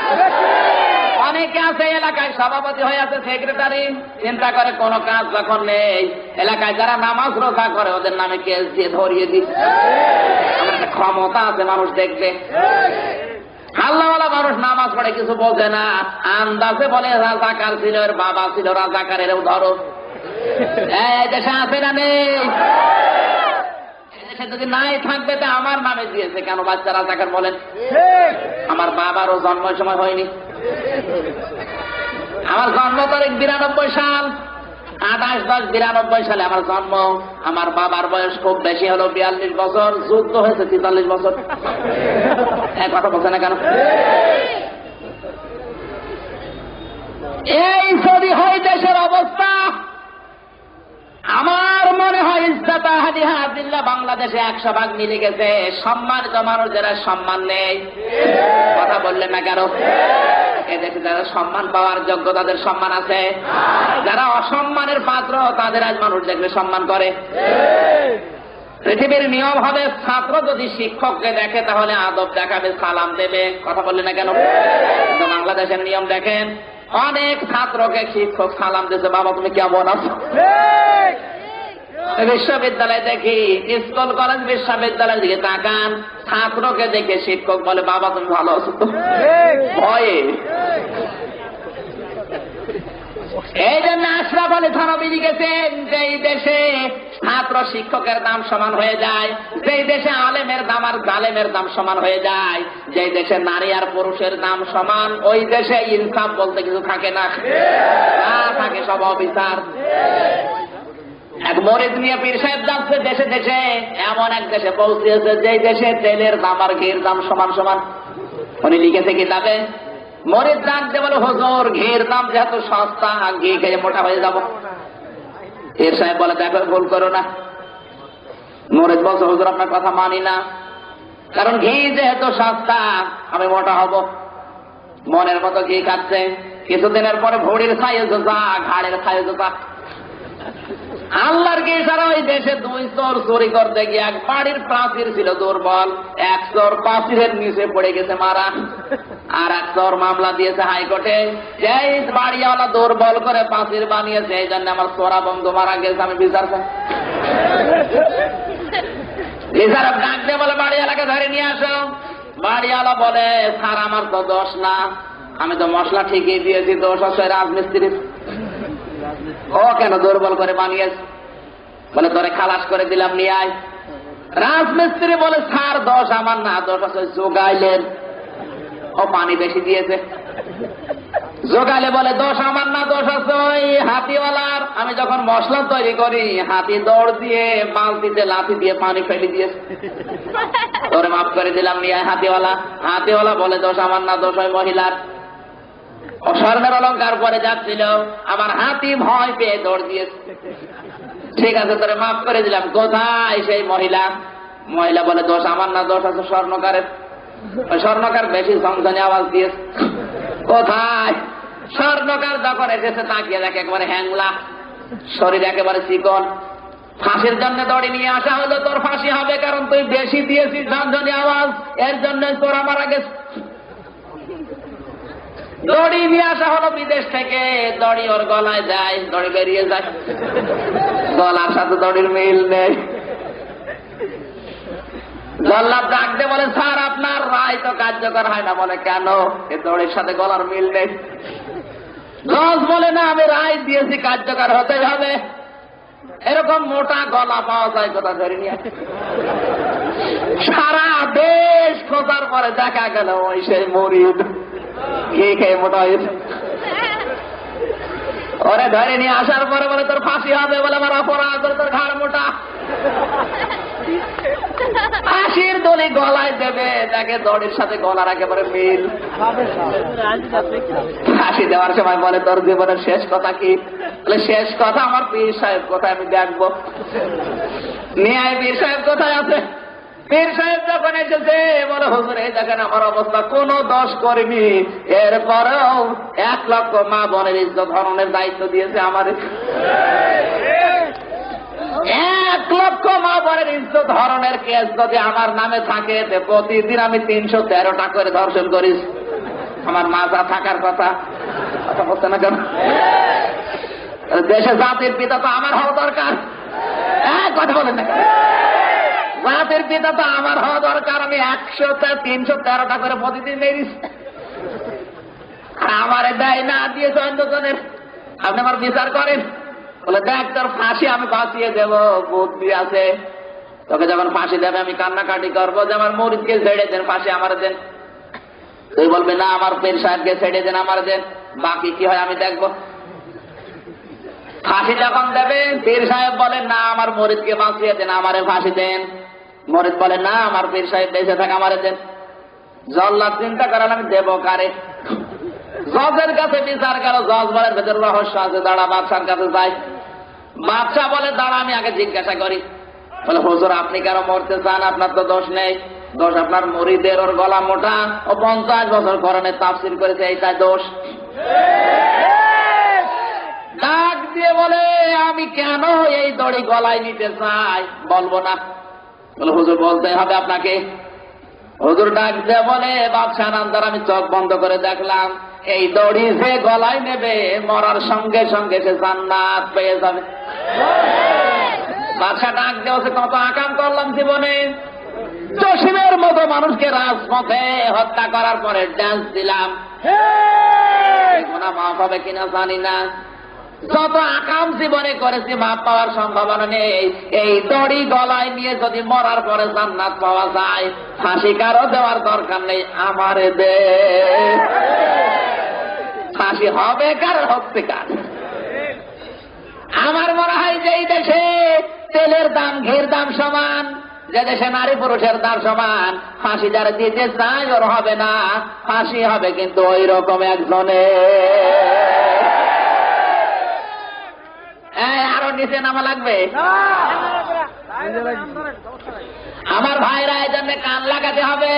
S1: অনেকে আছে এলাকায় সভাপতি হয়ে আছে, সেক্রেটারি, চিন্তা করে কোন কাজ যখন নেই, এলাকায় যারা নামাজ রোজা করে ওদের নামে কেস দিয়ে ধরিয়ে দিচ্ছে। আমার একটা ক্ষমতা আছে, মানুষ দেখবে। আল্লাহওয়ালা মানুষ নামাজ পড়ে কিছু বোঝে না, আন্দাজে বলে রাজাকার ছিল, এর বাবা ছিল রাজাকারের, ধরো। এই দেশে আছে না নেই? যদি নাই থাকবে তা আমার নামে দিয়েছে কেন? বাচ্চা রাজাকার বলেন। আমার বাবারও জন্ম সময় হয়নি। আমার জন্ম তারিখ 92 সাল, 28/10/92 সালে আমার জন্ম। আমার বাবার বয়স খুব বেশি হলো 42 বছর, যুদ্ধ হয়েছে 43 বছর। এক কথা বলছে না কেন? এই যদি হয় দেশের অবস্থা, আমার মনে হয় ইজ্জত আহলিহা জিল্লাহ বাংলাদেশে 100 ভাগ মিলে গেছে। সম্মানিত মানুষ যারা সম্মান নেই, কথা বললেন না কেন? এদেশে যারা সম্মান পাওয়ার যোগ্য তাদের সম্মান আছে, যারা অসম্মানের পাত্র তাদের আজ মানুষ দেখলে সম্মান করে। পৃথিবীর নিয়ম হবে, ছাত্র যদি শিক্ষককে দেখে তাহলে আদব দেখাবে, সালাম দেবে, কথা বললেন না কেন? কিন্তু বাংলাদেশের নিয়ম দেখেন, অনেক ছাত্রকে শিক্ষক সালাম দিতে, বাবা তুমি কেমন আছো? বিশ্ববিদ্যালয় দেখি, স্কুল কলেজ বিশ্ববিদ্যালয় দিকে তাকান, ছাত্রকে দেখে শিক্ষক বলে বাবা তুমি ভালো আছো তো? ভয়ে। এই জন্য আশরাফ আলী থানভী লিখেছেন যে এই দেশে ছাত্র শিক্ষকের দাম সমান হয়ে যায়, যেই দেশে আলেমের দাম আর জালেমের দাম সমান হয়ে যায়, যেই দেশে নারী আর পুরুষের দাম সমান, ওই দেশে ইনসাফ বলতে কিছু থাকে না, থাকে সব অবিচার। এক মরিদ নিয়ে পীর সাহেব যাচ্ছে দেশে দেশে, এমন এক দেশে পৌঁছেছে যেই দেশে তেলের দাম আর ঘির দাম সমান সমান। উনি লিখেছে কিতাবে, মরিদ রাখতে বলে হুজুর ঘির দাম যেহেতু সস্তা, ঘি খেয়ে মোটা হয়ে যাব। পীর সাহেব বলে দেখো ভুল করো না। মরিদ বলছে হুজুর আপনার কথা মানি না, কারণ ঘি যেহেতু সস্তা আমি মোটা হব। মনের মতো ঘি খাচ্ছে, কিছুদিনের পরে ভুড়ির ছায়ে জোতা, ঘাড়ের ছায়ে জোতা। আল্লাহর ঘি ছাড়া ওই দেশে 2 চোর চুরি করতে গিয়ে এক বাড়ির প্রাচীর ছিল দুর্বল, এক চোর প্রাচীরের নিচে পড়ে গেছে মারা, আর এক চোর মামলা দিয়েছে হাইকোর্টে, যেই বাড়িওয়ালা দুর্বল করে প্রাচীর বানিয়েছে এই জন্য আমার চোরা বন্ধু মারা গেছে, আমি বিচার চাই। বিচারক ডাক দিয়ে বলে বাড়িওয়ালাকে ধরে নিয়ে আসো। বাড়িওয়ালা বলে স্যার আমার তো দোষ না, আমি তো মশলা ঠিকই দিয়েছি, দোষ হচ্ছে রাজমিস্ত্রির। ও কেন দুর্বল করে বানিয়েছে? বলে তোরে খালাস করে দিলাম নিয়ে আয়। রাজমিস্ত্রি বলে স্যার দোষ আমার না, দোষ হচ্ছে জোগাইলের, ও পানি বেশি দিয়েছে। জোগাইলে বলে দোষ আমার না, দোষ হচ্ছে ওই হাতিওয়ালার, আমি যখন মশলা তৈরি করি হাতি দৌড় দিয়ে বালতিতে লাথি দিয়ে পানি ফেলে দিয়েছে, তোরে মাফ করে দিলাম নিয়ে আয় হাতিওয়ালা। হাতিওয়ালা বলে দোষ আমার না, দোষ ওই মহিলার, ও স্বর্ণের অলঙ্কার পরে যাচ্ছিল, আমার হাতি ভয় পেয়ে দৌড় দিয়েছে। ঠিক আছে তোরে মাফ করে দিলাম, কোথায় সেই মহিলা? মহিলা বলে দোষ আমার না, দোষ আছে স্বর্ণকারের, স্বর্ণকার বেশি ঝনঝনে আওয়াজ দিয়েছে। কোথায়? স্বর্ণকার যখন এসেছে তাকিয়ে দেখে একেবারে হ্যাংলা, শরীর একেবারে চিকন। ফাঁসির জন্য দড়ি নিয়ে আসা হলো, তোর ফাঁসি হবে কারণ তুই বেশি দিয়েছিস ঝনঝনে আওয়াজ, এর জন্য তোরা মারা গেছে। দড়ি নিয়ে আসা হলো বিদেশ থেকে, দড়ি ওর গলায় যায়, দড়ি বেরিয়ে যায়, গলার সাথে দড়ির মিল নেই। জল্লাদ ডাকতে বলে স্যার আপনার রায় তো কার্যকর হয় না। বলে কেন? এ দড়ির সাথে গলার মিল নেই। জজ বলে না আমি রায় দিয়েছি, কার্যকর হতে হবে। এরকম মোটা গলা পাওয়া যায় কোথা ধরে নিয়ে? সারা দেশ খোঁজার পরে দেখা গেল ওই সেই মরিদ কে খেয়ে মোটা হয়েছে। ওরে ধরে নিয়ে আসার পরে বলে তোর ফাঁসি হবে। বলে আমার অপরাধ, তোর ঘাড় মোটা। ফাঁসির দড়ি গলায় দেবে, তাকে দড়ির সাথে গলার একেবারে মিল। ফাঁসি দেওয়ার সময় বলে তোর জীবনের শেষ কথা কি? বলে শেষ কথা আমার পীর সাহেব কোথায় আমি দেখবো। নিয়ে পীর সাহেব কোথায় আছে? পীর সাহেব যখন এসেছে বলে হুজুর এই দেখেন আমার অবস্থা, কোন দোষ করিনি, এরপরেও 1 লক্ষ মা বোনের ইজ্জত হরণের দায়িত্ব দিয়েছে আমার। 1 লক্ষ মা বোনের ইজ্জত হরণের কেস যদি আমার নামে থাকে, প্রতিদিন আমি 313টা করে ধর্ষণ করিস, আমার মাজা থাকার কথা। কথা বলছে না কেন? দেশে জাতির পিতা তো আমার হওয়া দরকার। কথা বলেন না, জাতির পিতা তো আমার হওয়া দরকার। আমি 313টা করে প্রতিদিন মেরিস, আমার দেয় না দিয়ে জনের। আপনি আমার বিচার করেন। বলে দেখ তোর ফাঁসি আমি বাঁচিয়ে দেব, বুদ্ধি আছে। তোকে যখন ফাঁসি দেবে আমি কান্নাকাটি করবো যে আমার মুরিদকে ছেড়ে দেন, ফাঁসি আমার দেন। তুই বলবি না আমার পীর সাহেবকে ছেড়ে দেন, আমার দেন, বাকি কি হয় আমি দেখবো। ফাঁসি যখন দেবে পীর সাহেব বলেন না আমার মুরিদকে বাঁচিয়ে দেন, আমারে ফাঁসি দেন। মুরিদ বলে না আমার পীর সাহেব বেঁচে থাকে, আমারে দেন। জল্লাদ চিন্তা করেন আমি দেবো কারে। জজের কাছে বিচার করো, জজ বলে ভেতর রহস্য আছে, দাঁড়া বাদশার কাছে যাই। বাদশাহ বলে দাঁড়া আমি আগে জিজ্ঞাসা করি। বলে হুজুর আপনি কেন মরতে চান? আপনার তো দোষ নেই, দোষ আপনার মুরিদের, ওর গলা মোটা, ও 50 বছর কোরআনের তাফসীর করেছে, এইটাই দোষ। ডাক দিয়ে বলে আমি কেন এই দড়ি গলায় নিতে চাই বলবো না। বলে হুজুর বলতে হবে আপনাকে। হুজুর ডাক দিয়ে বলে বাদশাহ নামদার আমি চোখ বন্ধ করে দেখলাম, এই দড়ি যে গলায় নেবে মরার সঙ্গে সঙ্গে সে জান্নাত পেয়ে যাবে। বাদশাহ ডাক দিয়ে কত আকাম করলাম জীবনে, জসিমের মতো মানুষকে রাজপথে হত্যা করার পরে ড্যান্স দিলাম, মাফ হবে কিনা জানি না। যত আকাম জীবনে করেছি মাপ পাওয়ার সম্ভাবনা নেই। এই দড়ি গলায় নিয়ে যদি মরার পরে জান্নাত পাওয়া যায়, ফাঁসি কারো দেওয়ার দরকার নেই, আমারে দে। ফাঁসি হবে কার, হচ্ছে কার। দেশে তেলের দাম ঘির দাম সমান, যে দেশে নারী পুরুষের দাম সমান, ফাঁসি যারা দিতে চায় ওর হবে না, ফাঁসি হবে কিন্তু ওই রকম একজনের। আরো নিচে নামা লাগবে। আমার ভাইরা এই জন্য কান লাগাতে হবে।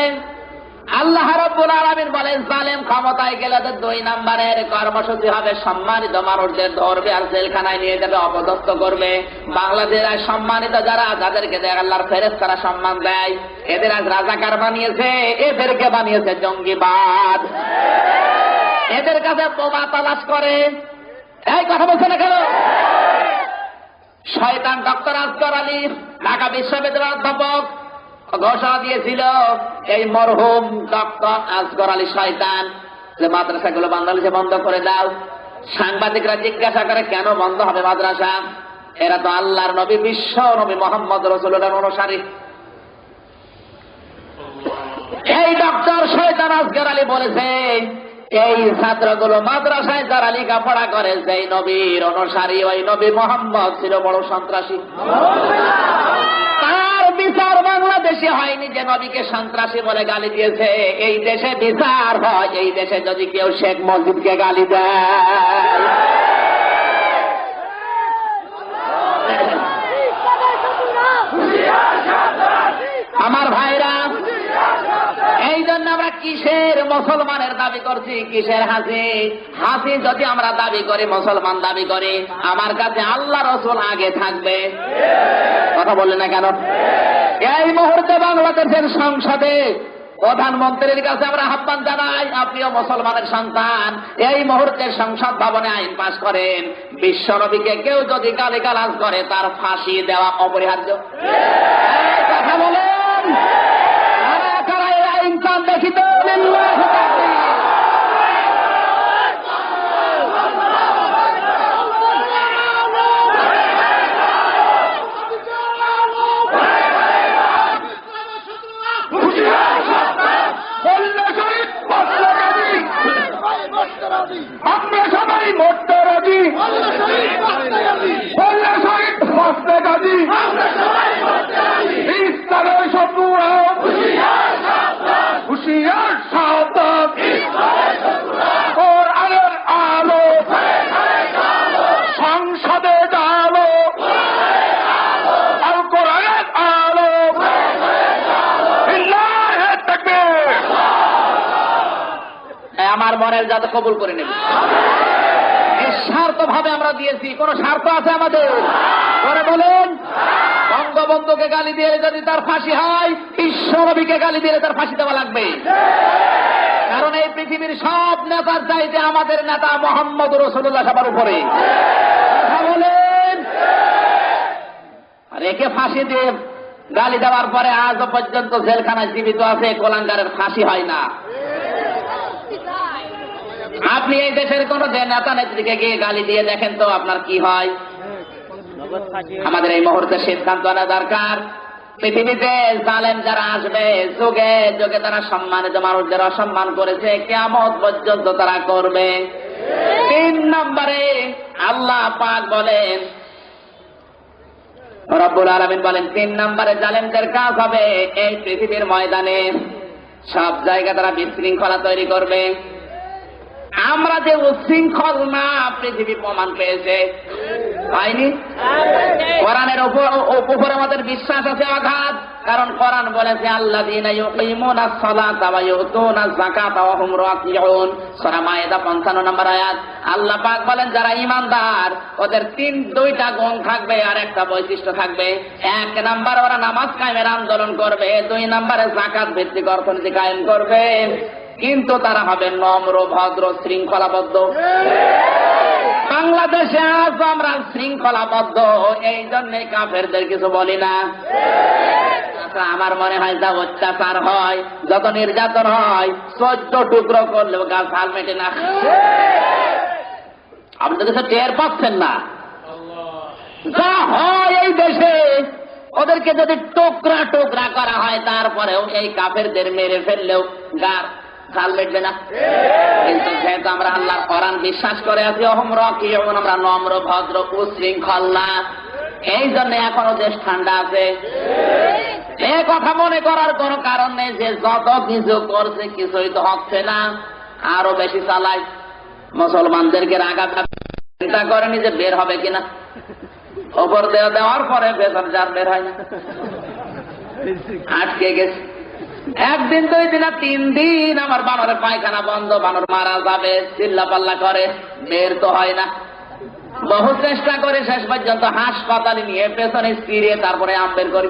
S1: আল্লাহ রাব্বুল আলামিন বলেন, জালেম ক্ষমতায় গেলে ওদের 2 নম্বরের কর্মসূচি হবে সম্মানিত মানুষদের ধরবে আর জেলখানায় নিয়ে যাবে, অপদস্থ করবে। বাংলাদেশের সম্মানিত যাদেরকে আল্লাহর ফেরেশতারা সম্মান দেয়, এদের আজ রাজাকার বানিয়েছে, এদেরকে বানিয়েছে জঙ্গিবাদ। এদের কাছে বোমা তালাশ করে। এই কথা বলছে না কেন? শয়তান ডক্টর আসগর আলী ঢাকা বিশ্ববিদ্যালয়ের অধ্যাপক ঘোষণা দিয়েছিল, এই মরহুম ডক্টর আসগর আলী শয়তান যে মাদ্রাসাগুলো বাংলাদেশে বন্ধ করে দাও। সাংবাদিকরা জিজ্ঞাসা করে, কেন বন্ধ হবে মাদ্রাসা? এরা তো আল্লাহর নবী, বিশ্ব নবী মোহাম্মদ রাসূলুল্লাহর অনুসারী। এই ডক্টর শয়তান আসগর আলী বলেছে, এই ছাত্রগুলো মাদ্রাসায় যারা লেখাপড়া করে সেই নবীর অনুসারী, ওই নবী মোহাম্মদ ছিল বড় সন্ত্রাসী। তার বিচার বাংলাদেশে হয়নি যে নবীকে সন্ত্রাসী বলে গালি দিয়েছে। এই দেশে বিচার হয় এই দেশে যদি কেউ শেখ মুজিবকে গালি দেয়। আমার ভাইরা, এই জন্য আমরা কিসের মুসলমানের দাবি করছি, কিসের হাসি? হাসি যদি আমরা দাবি করি, মুসলমান দাবি করি, আমার কাছে আল্লাহ রসুল আগে থাকবে। কথা বললেন না কেন? এই মুহূর্তে বাংলাদেশের সংসদে প্রধানমন্ত্রীর কাছে আমরা আহ্বান জানাই, আপনিও মুসলমানের সন্তান, এই মুহূর্তে সংসদ ভবনে আইন পাশ করেন, বিশ্বনবীকে কেউ যদি গালিগালাজ করে তার ফাঁসি দেওয়া অপরিহার্য। কথা বলেন, দেখিত আমরা সবাই মরতে রাজি, ইসলামের শত্রুরা হুঁশিয়ার সাবধান, কোরআনের আলো সংসদে আলো, আল কোরআনের আলো, আমার মনের যাতে কবুল করে নেবে। নিঃস্বার্থ ভাবে আমরা দিয়েছি, কোন স্বার্থ আছে আমাদের? পরে বলুন, বঙ্গবন্ধুকে গালি দিয়ে যদি তার ফাঁসি হয়, বিশ্বনবীকে গালি দিয়ে তার ফাঁসি দেওয়া লাগবে। কারণ এই পৃথিবীর সব নেতার চাইতে আমাদের নেতা মোহাম্মদ রাসূলুল্লাহ সবার উপরে। কথা বলেন। আর একে ফাঁসি দিয়ে গালি দেওয়ার পরে আজও পর্যন্ত জেলখানায় জীবিত আছে, কোলাঙ্গারের ফাঁসি হয় না। আপনি এই দেশের কোন নেতা নেত্রীকে গিয়ে গালি দিয়ে দেখেন তো আপনার কি হয়। আমাদের এই মুহূর্তে সিদ্ধান্ত নেওয়া দরকার, পৃথিবীতে জালেম যারা আসবে, যুগে যুগে তারা সম্মানিত মানুষদের অসম্মান করেছে, কিয়ামত পর্যন্ত তারা করবে। 3 নম্বরে আল্লাহ পাক বলেন, রব্বুল আলামিন বলেন, 3 নম্বরে জালেমদের কাজ হবে এই পৃথিবীর ময়দানে সব জায়গায় তারা বিশৃঙ্খলা তৈরি করবে। আমরা যে উশৃঙ্খল না পৃথিবী প্রমাণ পেয়েছে, পাইনি? কোরআনের উপর আমাদের বিশ্বাস আছে অগাধ, কারণ কোরআন বলেছে আল্লাযীনা ইউকিমুনাস সালাতা ওয়া ইউতুনাজ যাকাতা ওয়া হুম রাকিউন, সূরা মায়েদা 55 নম্বর আয়াত। আল্লাহ পাক বলেন যারা ঈমানদার ওদের 2টা গুণ থাকবে আর একটা বৈশিষ্ট্য থাকবে। 1 নাম্বার ওরা নামাজ কায়েমের আন্দোলন করবে, 2 নম্বরে যাকাত ভিত্তিক অর্থনীতি কায়েম করবে, কিন্তু তারা হবে নম্র, ভদ্র, শৃঙ্খলাবদ্ধ। বাংলাদেশে আজ আমরা শৃঙ্খলাবদ্ধ, এই জন্যই কাফেরদের কিছু বলি না। আমার মনে হয় যা অত্যাচার হয়, যত নির্যাতন হয়, 14 টুকরো করলেও গাছ হাল মেটে না। আপনি তো কিছু টের পাচ্ছেন না। যা হয় এই দেশে, ওদেরকে যদি টুকরা টুকরা করা হয়, তারপরেও এই কাফেরদের মেরে ফেললেও গার হাল মেটবে না। কিন্তু যেহেতু আমরা আল্লাহর কোরআন বিশ্বাস করে আছি, অহম রাকিউন, আমরা নম্র, ভদ্র, উশৃঙ্খল না, এই জন্য এখনো দেশ ঠান্ডা আছে। এ কথা মনে করার কোন কারণ নেই যে যত কিছু করছে কিছুই তো হচ্ছে না, আরো বেশি চালায়। মুসলমানদেরকে রাগা চিন্তা করেনি যে বের হবে কিনা, ওপর দেওয়ার পরে ভেতর যার বের হয় না, আটকে গেছে। একদিন 2 দিন 3 দিন আমার বানরের পায়খানা বন্ধ, বানর মারা যাবে, চিল্লা পাল্লা করে, বের তো হয় না। বহু চেষ্টা করে শেষ পর্যন্ত হাসপাতালে নিয়ে পেছনে ফিরিয়ে তারপরে আম বের করি।